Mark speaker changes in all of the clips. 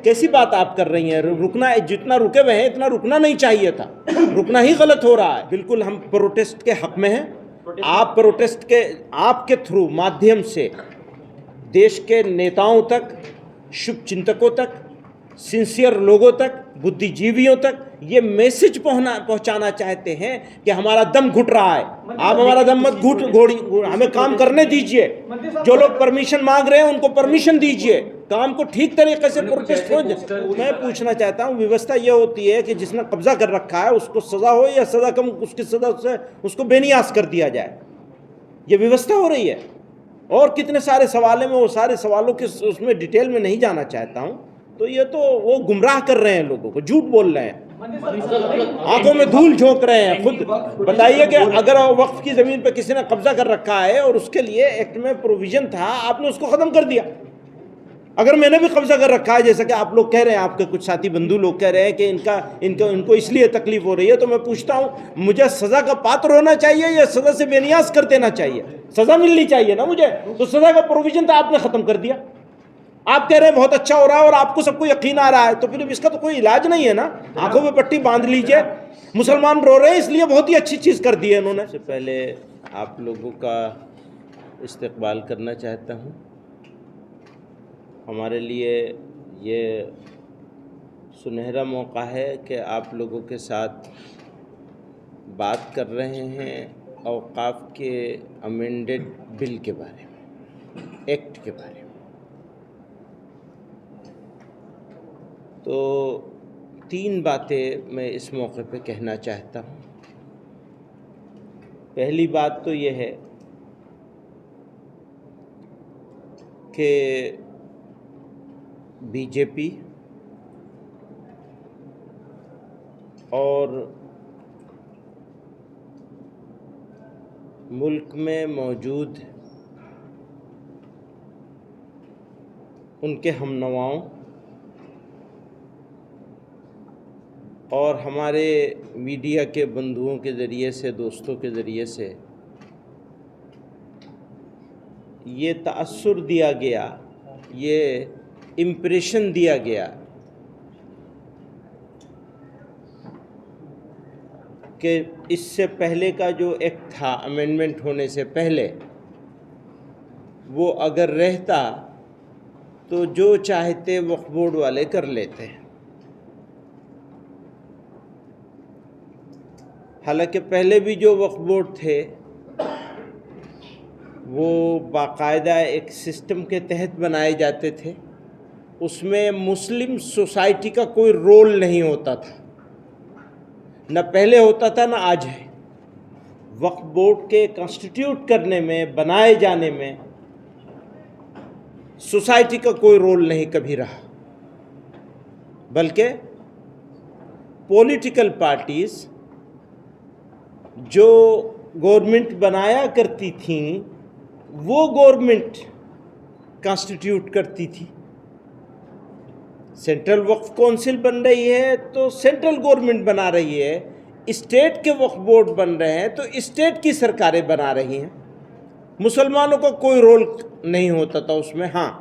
Speaker 1: कैसी बात आप कर रही हैं? रुकना, जितना रुके हुए हैं इतना रुकना नहीं चाहिए था, रुकना ही गलत हो रहा है। बिल्कुल हम प्रोटेस्ट के हक में हैं। आप प्रोटेस्ट के, आपके थ्रू माध्यम से देश के नेताओं तक, शुभ चिंतकों तक, सिंसियर लोगों तक, बुद्धिजीवियों तक ये मैसेज पहुंचाना चाहते हैं कि हमारा दम घुट रहा है। आप हमारा दम मत घोड़ी, हमें काम करने दीजिए। जो लोग परमिशन मांग रहे हैं उनको परमिशन दीजिए, काम को ठीक तरीके से प्रोटेस्ट हो। मैं पूछना चाहता हूँ, व्यवस्था ये होती है कि जिसने कब्जा कर रखा है उसको सजा हो या सजा कम, उसकी सजा से उसको बेनियाज कर दिया जाए, ये व्यवस्था हो रही है। और कितने सारे सवाल हैं, मैं वो सारे सवालों के उसमें डिटेल में नहीं जाना चाहता हूँ। तो ये तो वो गुमराह कर रहे हैं लोगों को, झूठ बोल रहे हैं, आंखों में धूल झोंक रहे हैं। खुद बताइए कि अगर वक्फ की जमीन पर किसी ने कब्जा कर रखा है और उसके लिए एक्ट में प्रोविजन था, आपने उसको खत्म कर दिया। अगर मैंने भी कब्जा कर रखा है, जैसा कि आप लोग कह रहे हैं, आपके कुछ साथी बंधु लोग कह रहे हैं कि इनको इसलिए तकलीफ हो रही है, तो मैं पूछता हूँ, मुझे सजा का पात्र होना चाहिए या सजा से बेनियाज कर देना चाहिए? सजा मिलनी चाहिए ना मुझे, तो सजा का प्रोविजन तो आपने खत्म कर दिया। आप कह रहे हैं बहुत अच्छा हो रहा है और आपको सबको यकीन आ रहा है, तो फिर इसका तो कोई इलाज नहीं है ना। आंखों में पट्टी बांध लीजिए। मुसलमान रो रहे हैं इसलिए बहुत ही अच्छी चीज़ कर दी है इन्होंने। सबसे पहले आप लोगों का इस्तकबाल करना चाहता हूँ। हमारे लिए ये सुनहरा मौका है कि आप लोगों के साथ बात कर रहे हैं औक़ाफ़ के अमेंडेड बिल के बारे में, एक्ट के बारे में। तो 3 बातें मैं इस मौके पे कहना चाहता हूँ। पहली बात तो ये है कि बीजेपी और मुल्क में मौजूद उनके हमनवाओं और हमारे मीडिया के बंधुओं के ज़रिए से, दोस्तों के ज़रिए से ये तासुर दिया गया, ये इम्प्रेशन दिया गया कि इससे पहले का जो एक्ट था, अमेंडमेंट होने से पहले, वो अगर रहता तो जो चाहते वक्फ बोर्ड वाले कर लेते हैं। हालांकि पहले भी जो वक्फ बोर्ड थे वो बाकायदा एक सिस्टम के तहत बनाए जाते थे, उसमें मुस्लिम सोसाइटी का कोई रोल नहीं होता था, न पहले होता था न आज है। वक्फ बोर्ड के कॉन्स्टिट्यूट करने में, बनाए जाने में सोसाइटी का कोई रोल नहीं कभी रहा, बल्कि पॉलिटिकल पार्टीज़ जो गवर्नमेंट बनाया करती थीं वो गवर्नमेंट कॉन्स्टिट्यूट करती थी। सेंट्रल वक्फ काउंसिल बन रही है तो सेंट्रल गवर्नमेंट बना रही है, स्टेट के वक्फ बोर्ड बन रहे हैं तो स्टेट की सरकारें बना रही हैं। मुसलमानों का कोई रोल नहीं होता था उसमें। हाँ,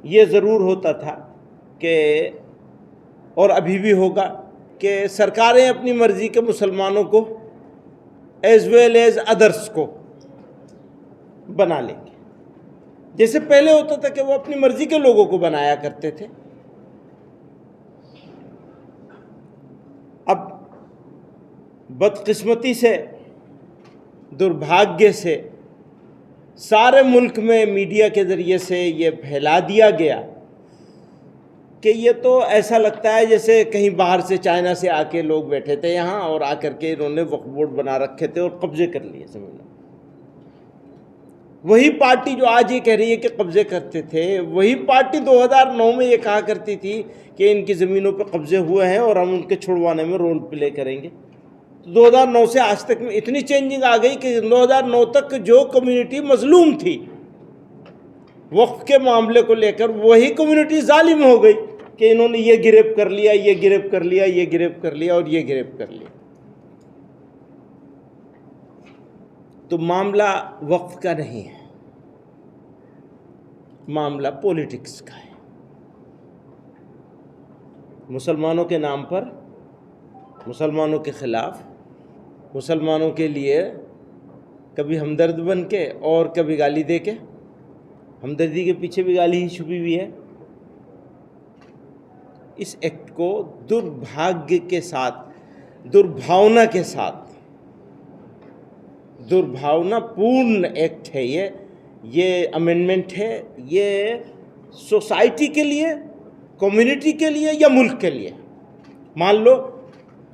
Speaker 1: ये ज़रूर होता था कि, और अभी भी होगा, कि सरकारें अपनी मर्ज़ी के मुसलमानों को एज वेल एज अदर्स को बना लेंगे। जैसे पहले होता था कि वो अपनी मर्ज़ी के लोगों को बनाया करते थे। अब बदकिस्मती से, दुर्भाग्य से सारे मुल्क में मीडिया के ज़रिए से ये फैला दिया गया कि ये तो ऐसा लगता है जैसे कहीं बाहर से, चाइना से आके लोग बैठे थे यहाँ और आकर के इन्होंने वक्फ बोर्ड बना रखे थे और कब्जे कर लिए। समझ लो, वही पार्टी जो आज ये कह रही है कि कब्जे करते थे, वही पार्टी 2009 में ये कहा करती थी कि इनकी ज़मीनों पर कब्जे हुए हैं और हम उनके छुड़वाने में रोल प्ले करेंगे। तो 2009 से आज तक में इतनी चेंजिंग आ गई कि 2009 तक जो कम्युनिटी मजलूम थी वक्फ के मामले को लेकर, वही कम्युनिटी जालिम हो गई कि इन्होंने ये गिरफ्त कर लिया, ये गिरफ्त कर लिया, ये गिरफ्त कर लिया और ये गिरफ्त कर लिया। तो मामला वक्फ का नहीं है, मामला पॉलिटिक्स का है। मुसलमानों के नाम पर, मुसलमानों के ख़िलाफ़, मुसलमानों के लिए कभी हमदर्द बन के और कभी गाली दे के। हमदर्दी के पीछे भी गाली ही छुपी हुई है। इस एक्ट को दुर्भाग्य के साथ, दुर्भावना के साथ, दुर्भावनापूर्ण एक्ट है ये अमेंडमेंट है। ये सोसाइटी के लिए, कम्युनिटी के लिए या मुल्क के लिए, मान लो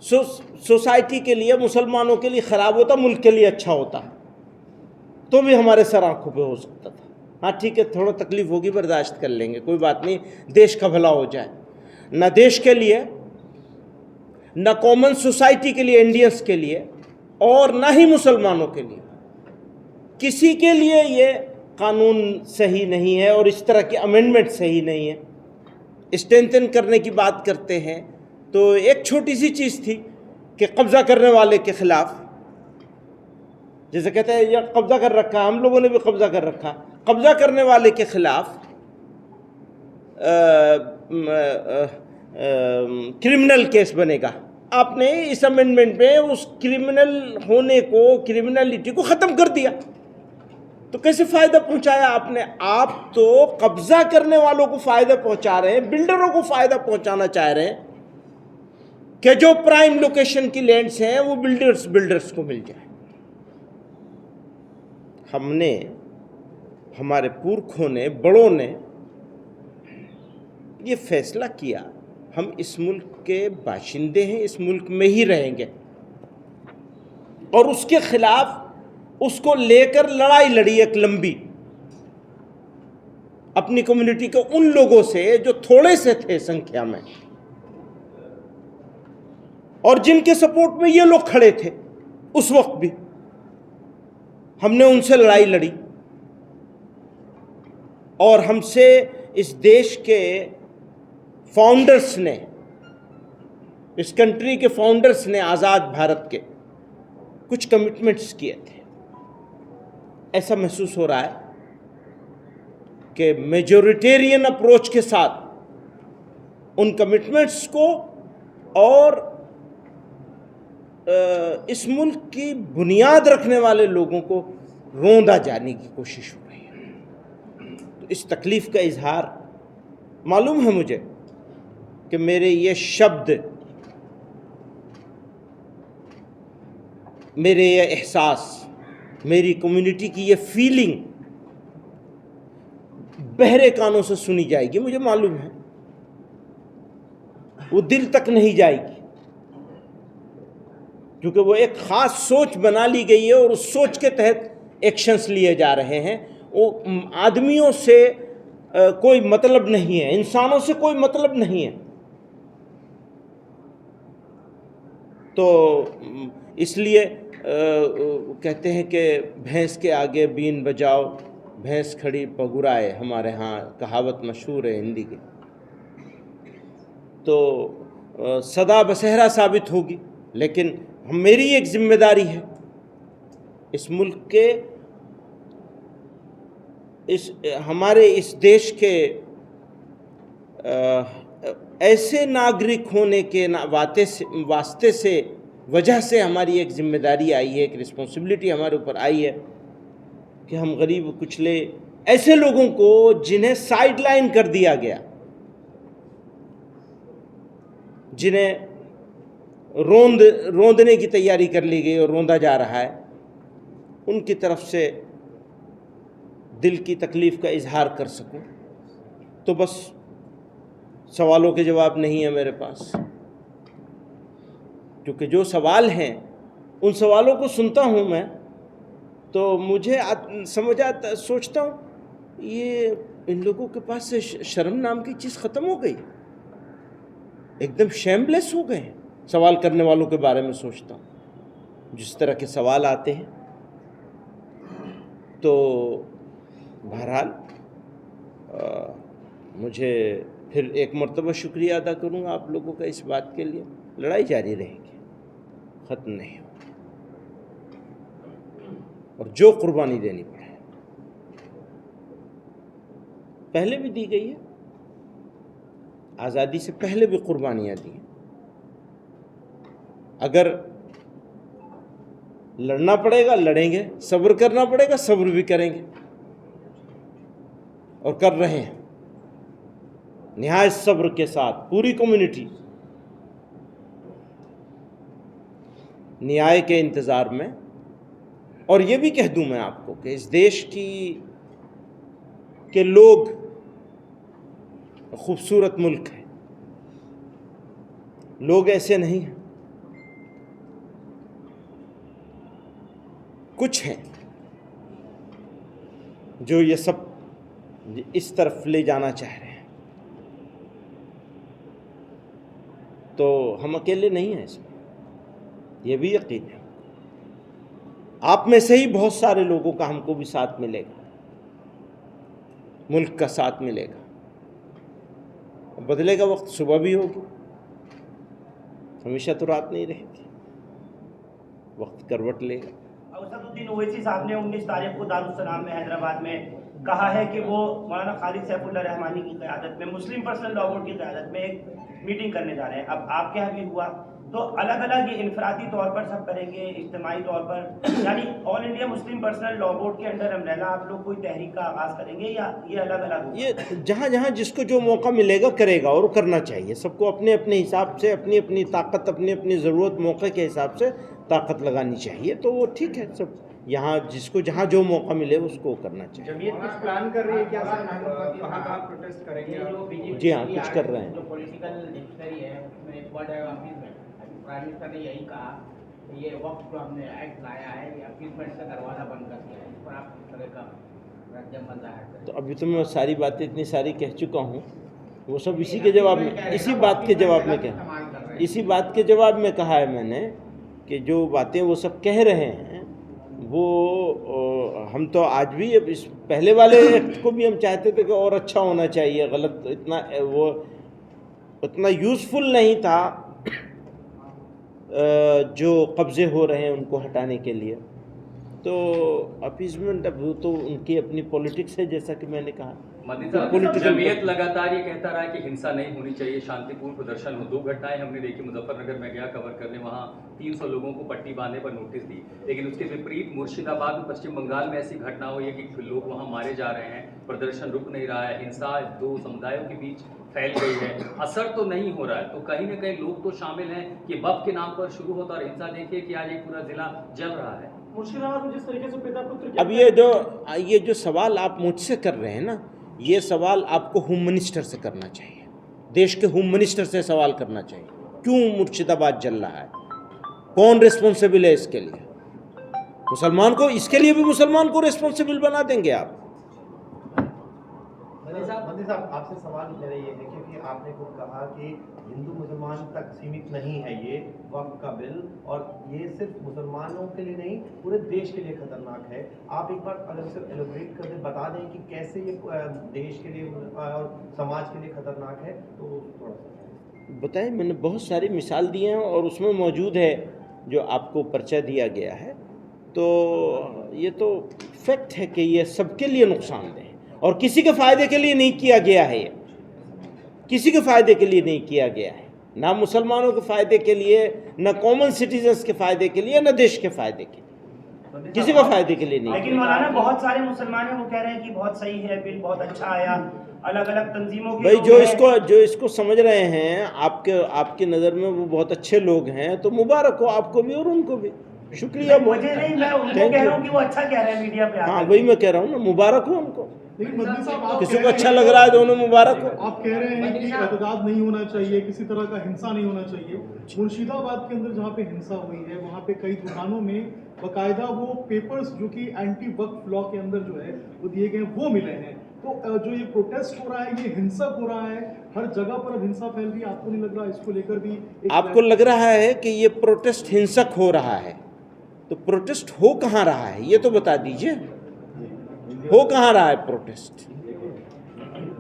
Speaker 1: सोसाइटी के लिए, मुसलमानों के लिए ख़राब होता, मुल्क के लिए अच्छा होता तो भी हमारे सर आंखों पे हो सकता था। हाँ ठीक है, थोड़ा तकलीफ़ होगी, बर्दाश्त कर लेंगे, कोई बात नहीं, देश का भला हो जाए। ना देश के लिए, ना कॉमन सोसाइटी के लिए, इंडियंस के लिए, और ना ही मुसलमानों के लिए, किसी के लिए ये कानून सही नहीं है और इस तरह की अमेंडमेंट सही नहीं है। स्ट्रेंथन करने की बात करते हैं तो एक छोटी सी चीज़ थी कि कब्ज़ा करने वाले के ख़िलाफ़, जैसे कहते हैं यह कब्ज़ा कर रखा, हम लोगों ने भी कब्ज़ा कर रखा, कब्ज़ा करने वाले के ख़िलाफ़ क्रिमिनल केस बनेगा। आपने इस अमेंडमेंट में उस क्रिमिनल होने को, क्रिमिनलिटी को ख़त्म कर दिया। तो कैसे फ़ायदा पहुंचाया आपने? आप तो कब्ज़ा करने वालों को फ़ायदा पहुंचा रहे हैं, बिल्डरों को फ़ायदा पहुंचाना चाह रहे हैं कि जो प्राइम लोकेशन की लैंड्स हैं वो बिल्डर्स को मिल जाए। हमने, हमारे पुरखों ने, बड़ों ने ये फैसला किया, हम इस मुल्क के बाशिंदे हैं, इस मुल्क में ही रहेंगे, और उसके खिलाफ, उसको लेकर लड़ाई लड़ी एक लंबी, अपनी कम्युनिटी के उन लोगों से जो थोड़े से थे संख्या में और जिनके सपोर्ट में ये लोग खड़े थे उस वक्त भी, हमने उनसे लड़ाई लड़ी। और हमसे इस देश के फाउंडर्स ने, इस कंट्री के फाउंडर्स ने, आज़ाद भारत के, कुछ कमिटमेंट्स किए थे। ऐसा महसूस हो रहा है कि मेजॉरिटेरियन अप्रोच के साथ उन कमिटमेंट्स को और इस मुल्क की बुनियाद रखने वाले लोगों को रोंदा जाने की कोशिश हो रही है। तो इस तकलीफ़ का इजहार, मालूम है मुझे कि मेरे ये शब्द, मेरे ये एहसास, मेरी कम्युनिटी की ये फीलिंग बहरे कानों से सुनी जाएगी, मुझे मालूम है, वो दिल तक नहीं जाएगी, क्योंकि वो एक ख़ास सोच बना ली गई है और उस सोच के तहत एक्शंस लिए जा रहे हैं। वो आदमियों से कोई मतलब नहीं है, इंसानों से कोई मतलब नहीं है। तो इसलिए कहते हैं कि भैंस के आगे बीन बजाओ, भैंस खड़ी पगुराए, हमारे यहाँ कहावत मशहूर है हिंदी की। तो सदा बसहरा साबित होगी, लेकिन मेरी एक जिम्मेदारी है इस मुल्क के, हमारे इस देश के ऐसे नागरिक होने के वास्ते से, वजह से हमारी एक जिम्मेदारी आई है, एक रिस्पॉन्सिबिलिटी हमारे ऊपर आई है कि हम गरीब कुचले ऐसे लोगों को जिन्हें साइडलाइन कर दिया गया, जिन्हें रोंदने की तैयारी कर ली गई और रोंदा जा रहा है, उनकी तरफ से दिल की तकलीफ़ का इजहार कर सकूं। तो बस सवालों के जवाब नहीं है मेरे पास, क्योंकि जो सवाल हैं उन सवालों को सुनता हूं मैं तो मुझे समझ आता, सोचता हूँ ये इन लोगों के पास से शर्म नाम की चीज़ ख़त्म हो गई, एकदम शेमलेस हो गए हैं। सवाल करने वालों के बारे में सोचता हूँ, जिस तरह के सवाल आते हैं। तो बहरहाल मुझे फिर एक मरतबा शुक्रिया अदा करूँगा आप लोगों का इस बात के लिए। लड़ाई जारी रहेगी, ख़त्म नहीं हो, और जो कुर्बानी देनी पड़े, पहले भी दी गई है, आज़ादी से पहले भी कुर्बानियाँ दी। अगर लड़ना पड़ेगा लड़ेंगे, सब्र करना पड़ेगा सब्र भी करेंगे, और कर रहे हैं निहायत सब्र के साथ। पूरी कम्युनिटी न्याय के इंतज़ार में। और ये भी कह दूं मैं आपको कि इस देश के लोग खूबसूरत मुल्क है, लोग ऐसे नहीं हैं। कुछ हैं जो ये सब इस तरफ ले जाना चाह रहे हैं, तो हम अकेले नहीं हैं इसमें, ये भी यकीन है। आप में से ही बहुत सारे लोगों का हमको भी साथ मिलेगा, मुल्क का साथ मिलेगा। बदलेगा वक्त, सुबह भी होगी, हमेशा तो रात नहीं रहेगी, वक्त करवट लेगा।
Speaker 2: असदुद्दीन ओवैसी साहब ने 19 तारीख को दारुस्सलाम में हैदराबाद में कहा है कि वो मौलाना खालिद सैफुल्लाह रहमानी की क़यादत में, मुस्लिम पर्सनल लॉ बोर्ड की क़यादत में एक मीटिंग करने जा रहे हैं। अब आपके यहाँ भी हुआ, तो अलग अलग ये इनफरादी तौर पर सब करेंगे, इज्तिमाई तौर पर, यानी all India Muslim personal law board के अंडर अम्ब्रेला आप लोग कोई तहरीक का आगाज़ करेंगे या ये अलग अलग?
Speaker 1: ये जहाँ जहाँ जिसको जो मौका मिलेगा करेगा, और करना चाहिए। सबको अपने अपने हिसाब से अपनी अपनी ताकत, अपनी अपनी ज़रूरत, मौके के हिसाब से ताकत लगानी चाहिए। तो वो ठीक है, सब यहाँ जिसको जहाँ जो मौका मिले उसको करना चाहिए।
Speaker 3: जमीयत कुछ प्लान कर रही है क्या सर, कहाँ प्रोटेस्ट करेंगे?
Speaker 1: जी हाँ, कुछ कर रहे हैं।
Speaker 4: जो पॉलिटिकल डिक्शनरी है उसमें एक वर्ड है अपीसमेंट। प्राइम मिनिस्टर ने यही कहा कि ये वक्त जो हमने एक्ट लाया है ये अपीसमेंट का दरवाज़ा बंद कर दिया है। इस पर आप किस तरह का रद्द-ए-अमल ज़ाहिर करें?
Speaker 1: तो अभी तो मैं सारी बातें इतनी सारी कह चुका हूँ, वो सब इसी के जवाब में, इसी बात के जवाब में कहा, इसी बात के जवाब में कहा है मैंने कि जो बातें वो सब कह रहे हैं वो हम तो आज भी, अब इस पहले वाले एक्ट को भी हम चाहते थे कि और अच्छा होना चाहिए, गलत इतना वो उतना यूज़फुल नहीं था जो कब्ज़े हो रहे हैं उनको हटाने के लिए। तो अपीसमेंट अब तो उनकी अपनी पॉलिटिक्स है, जैसा कि मैंने कहा।
Speaker 5: मदनी साहब, जमीयत लगातार ये कहता रहा है कि हिंसा नहीं होनी चाहिए, शांतिपूर्ण प्रदर्शन हो। 2 घटनाएं हमने देखी, मुजफ्फरनगर में गया कवर करने, वहाँ 300 लोगों को पट्टी बांधने पर नोटिस दी। लेकिन उसके विपरीत मुर्शिदाबाद में, पश्चिम बंगाल में ऐसी घटना हुई है कि लोग वहाँ मारे जा रहे हैं, प्रदर्शन रुक नहीं रहा है, हिंसा 2 समुदायों के बीच फैल गई है, असर तो नहीं हो रहा है। तो कहीं ना कहीं लोग तो शामिल हैं कि वक़्त के नाम पर शुरू होता और हिंसा, देखिए कि आज एक पूरा जिला जल रहा है।
Speaker 2: मुर्शिदाबाद में जिस तरीके से पिता पुत्र,
Speaker 1: अब ये जो सवाल आप मुझसे कर रहे हैं ना, ये सवाल आपको होम मिनिस्टर से करना चाहिए, देश के होम मिनिस्टर से सवाल करना चाहिए। क्यों मुर्शिदाबाद जल रहा है, कौन रिस्पॉन्सिबल है इसके लिए? मुसलमान को, इसके लिए भी मुसलमान को रिस्पॉन्सिबल बना देंगे आप?
Speaker 3: मंत्री साहब आपसे सवाल मेरा ये है, क्योंकि आपने खुद कहा कि हिंदू मुसलमान तक सीमित नहीं है ये वक्फ का बिल, और ये सिर्फ मुसलमानों के लिए नहीं पूरे देश के लिए खतरनाक है। आप एक बार अगर सिर्फ एलोबरेट करके बता दें कि कैसे ये देश के लिए और समाज के लिए खतरनाक है, तो थोड़ा सा
Speaker 1: बताएं। मैंने बहुत सारी मिसाल दी हैं और उसमें मौजूद है जो आपको पर्चा दिया गया है। तो ये तो फैक्ट है कि ये सबके लिए नुकसानदेह है और किसी के फ़ायदे के लिए नहीं किया गया है। ये किसी के फ़ायदे के लिए नहीं किया गया है, ना मुसलमानों के फ़ायदे के लिए, ना कॉमन सिटीजन्स के फ़ायदे के लिए, ना देश के फ़ायदे के लिए, किसी के फ़ायदे के लिए नहीं।
Speaker 2: लेकिन मौलाना बहुत सारे मुसलमान हैं वो कह रहे हैं कि बहुत सही है बिल, बहुत अच्छा आया, अलग अलग तंजीमों के
Speaker 1: भाई
Speaker 2: लोग
Speaker 1: जो इसको समझ रहे हैं आपके नज़र में वो बहुत अच्छे लोग हैं, तो मुबारक हो आपको भी और उनको भी। शुक्रिया।
Speaker 2: मुझे नहीं, मैं उनको कह रहा हूँ कि वो अच्छा कह रहे हैं मीडिया पे।
Speaker 1: हाँ, वही मैं कह रहा हूँ ना, मुबारक हो उनको।
Speaker 6: लेकिन मंत्री साहब, आप
Speaker 1: किसी को अच्छा लग रहा है तो उन्हें मुबारक हो।
Speaker 6: आप कह रहे हैं कि एतदाद नहीं होना चाहिए, किसी तरह का हिंसा नहीं होना चाहिए। मुर्शिदाबाद के अंदर जहाँ पे हिंसा हुई है वहाँ पे कई दुकानों में बकायदा वो पेपर्स जो कि एंटी वक्फ लॉ के अंदर जो है वो दिए गए वो मिले हैं। तो जो ये प्रोटेस्ट हो रहा है ये हिंसक हो रहा है, हर जगह पर अब हिंसा फैल रही है। आपको नहीं लग रहा इसको लेकर भी
Speaker 1: आपको लग रहा है कि ये प्रोटेस्ट हिंसक हो रहा है? तो प्रोटेस्ट हो कहाँ रहा है ये तो बता दीजिए, हो कहाँ रहा है प्रोटेस्ट?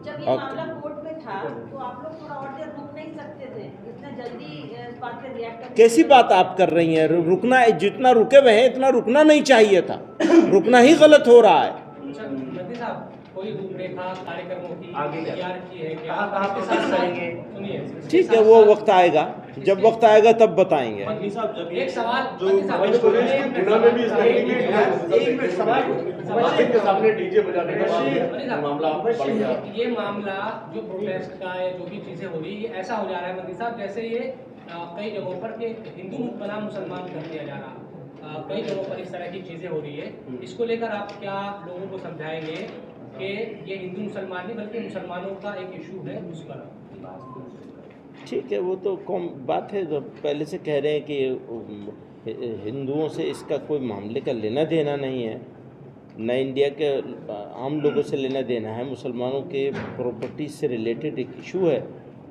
Speaker 7: जब ये मामला कोर्ट में था तो आप लोग थोड़ा और देर रुक नहीं सकते थे, इतने जल्दी इस बात पे रिएक्ट करने?
Speaker 1: कैसी बात आप कर रही हैं? रुकना, जितना रुके हुए हैं इतना रुकना नहीं चाहिए था, रुकना ही गलत हो रहा है।
Speaker 4: मोदी साहब,
Speaker 8: कोई रूपरेखा कार्यक्रमों की तैयार की है क्या?
Speaker 2: कहाँ प्रोटेस्ट करेंगे?
Speaker 8: सुनिए,
Speaker 1: ठीक है, वो वक्त आएगा, जब वक्त आएगा तब बताएंगे।
Speaker 8: एक सवाल ये मामला जो प्रोटेस्ट का है, जो भी चीजें हो रही है, ये ऐसा हो जा रहा है मंत्री साहब जैसे ये कई जगहों पर के हिंदू बनाम मुसलमान कर दिया जा रहा, कई जगहों पर इस तरह की चीजें हो रही है। इसको लेकर आप क्या लोगों को समझाएंगे कि ये हिंदू मुसलमान नहीं बल्कि मुसलमानों का एक इशू है उस पर?
Speaker 1: ठीक है, वो तो कौन बात है, जो पहले से कह रहे हैं कि हिंदुओं से इसका कोई मामले का लेना देना नहीं है, न इंडिया के आम लोगों से लेना देना है। मुसलमानों के प्रॉपर्टी से रिलेटेड एक इशू है,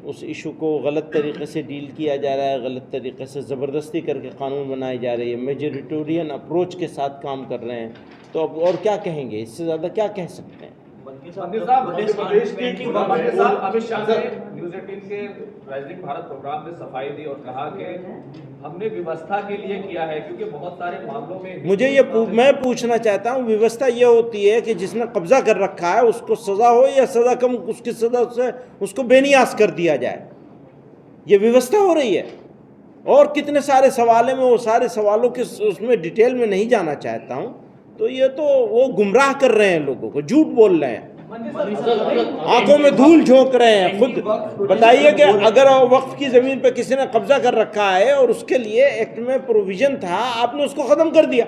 Speaker 1: उस इशू को गलत तरीके से डील किया जा रहा है, गलत तरीके से ज़बरदस्ती करके कानून बनाई जा रही है, मेजोरिटेरियन अप्रोच के साथ काम कर रहे हैं। तो अब और क्या कहेंगे, इससे ज़्यादा क्या कह सकते हैं?
Speaker 9: अमित शाह ने न्यूज़ 18 के राजनीतिक भारत प्रोग्राम में सफाई दी और कहा कि हमने व्यवस्था के लिए किया है, क्योंकि बहुत सारे मामलों में
Speaker 1: मुझे ये मैं पूछना चाहता हूँ, व्यवस्था ये होती है कि जिसने कब्जा कर रखा है उसको सज़ा हो या सज़ा कम, उसकी सज़ा से उसको बेनियाज कर दिया जाए, ये व्यवस्था हो रही है। और कितने सारे सवाल हैं, मैं वो सारे सवालों के उसमें डिटेल में नहीं जाना चाहता हूँ। तो ये तो वो गुमराह कर रहे हैं, लोगों को झूठ बोल रहे हैं, आंखों में धूल झोंक रहे हैं। खुद बताइए कि अगर वक्फ की ज़मीन पे किसी ने कब्जा कर रखा है और उसके लिए एक्ट में प्रोविज़न था, आपने उसको ख़त्म कर दिया।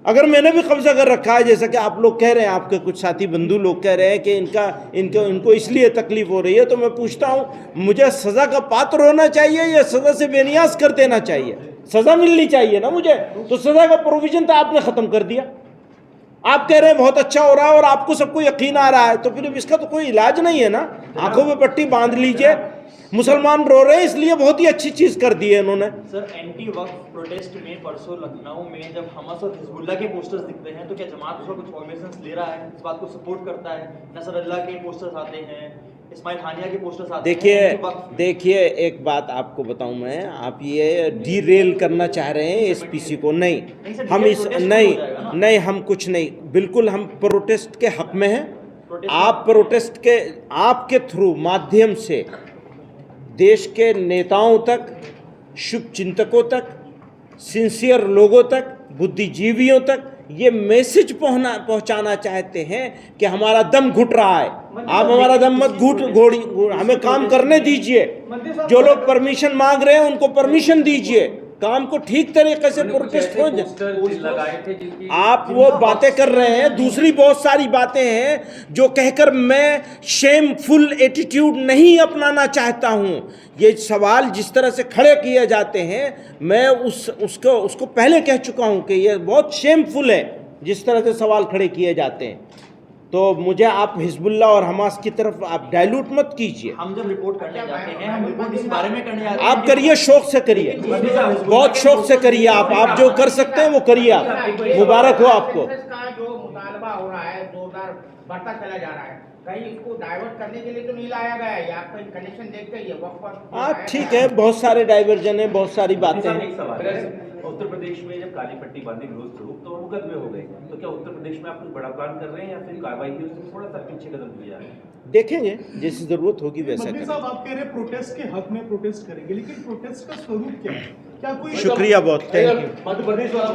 Speaker 1: अगर मैंने भी कब्जा कर रखा है, जैसा कि आप लोग कह रहे हैं, आपके कुछ साथी बंधु लोग कह रहे हैं कि इनको इसलिए तकलीफ हो रही है, तो मैं पूछता हूँ, मुझे सज़ा का पात्र होना चाहिए या सज़ा से बेनियाज कर देना चाहिए? सज़ा मिलनी चाहिए ना मुझे, तो सज़ा का प्रोविज़न तो आपने ख़त्म कर दिया। आप कह रहे हैं बहुत अच्छा हो रहा है और आपको सबको यकीन आ रहा है, तो फिर इसका तो कोई इलाज नहीं है ना। आंखों में पट्टी बांध लीजिए, मुसलमान रो रहे हैं इसलिए बहुत ही अच्छी चीज़ कर दी है इन्होंने।
Speaker 10: सर, एंटी वक्फ प्रोटेस्ट में परसों लखनऊ में जब हमास और हिजबुल्लाह के पोस्टर्स दिखते हैं, तो क्या जमात उसका कुछ फॉर्मेशंस ले रहा है, इस बात को सपोर्ट करता है? नसरुल्लाह के पोस्टर्स आते हैं, इस्माइल हानिया के पोस्टर्स आते हैं।
Speaker 1: देखिए एक बात आपको बताऊं मैं, आप ये डीरेल करना चाह रहे हैं एसपीसी को। नहीं, हम इस नहीं हम कुछ नहीं, बिल्कुल हम प्रोटेस्ट के हक में हैं। आप प्रोटेस्ट के आपके थ्रू माध्यम से देश के नेताओं तक, शुभ चिंतकों तक, सिंसियर लोगों तक, बुद्धिजीवियों तक ये मैसेज पहुंचाना चाहते हैं कि हमारा दम घुट रहा है। आप हमारा दम मत घोड़ी, हमें काम करने दीजिए। जो लोग परमिशन मांग रहे हैं उनको परमिशन दीजिए, काम को ठीक तरीके से प्रोटेस्ट हो जाए। आप वो बातें कर रहे हैं, दूसरी बहुत सारी बातें हैं जो कहकर मैं शेमफुल एटीट्यूड नहीं अपनाना चाहता हूं। ये सवाल जिस तरह से खड़े किए जाते हैं, मैं उसको पहले कह चुका हूं कि ये बहुत शेमफुल है जिस तरह से सवाल खड़े किए जाते हैं। तो मुझे आप हिजबुल्लाह और हमास की तरफ आप डाइल्यूट मत कीजिए।
Speaker 10: हम जब रिपोर्ट करने जाते हैं, हम रिपोर्ट इस बारे में करने जाते हैं।
Speaker 1: आप करिए, शौक से करिए, बहुत शौक से करिए। आप जो कर सकते हैं वो करिए। आप मुबारक हो आपको।
Speaker 4: जो मुतालबा हो रहा है जोरदार बढ़ता चला जा रहा है, कहीं इसको डाइवर्ट करने के लिए तो नहीं लाया गया है, या आप कहीं कनेक्शन देखते ही वक्त?
Speaker 1: ठीक है, बहुत सारे डाइवर्जन है, बहुत सारी बातें हैं।
Speaker 11: उत्तर प्रदेश में जब काली पट्टी बांधी विरोध शुरू, तो वो मुकदमे हो गए, तो क्या उत्तर प्रदेश में आप कुछ बड़ा प्लान कर रहे हैं या फिर कार्रवाई की उससे थोड़ा सा पीछे कदम लिए जा रहे हैं?
Speaker 1: देखेंगे, जैसी जरूरत होगी वैसा
Speaker 6: मंत्री
Speaker 1: करेंगे।
Speaker 6: साहब, आप कह रहे हैं प्रोटेस्ट के हक में प्रोटेस्ट करेंगे, लेकिन प्रोटेस्ट का स्वरूप क्या है? क्या कोई
Speaker 1: शुक्रिया बहुत, थैंक यू।
Speaker 3: मध्य प्रदेश वाला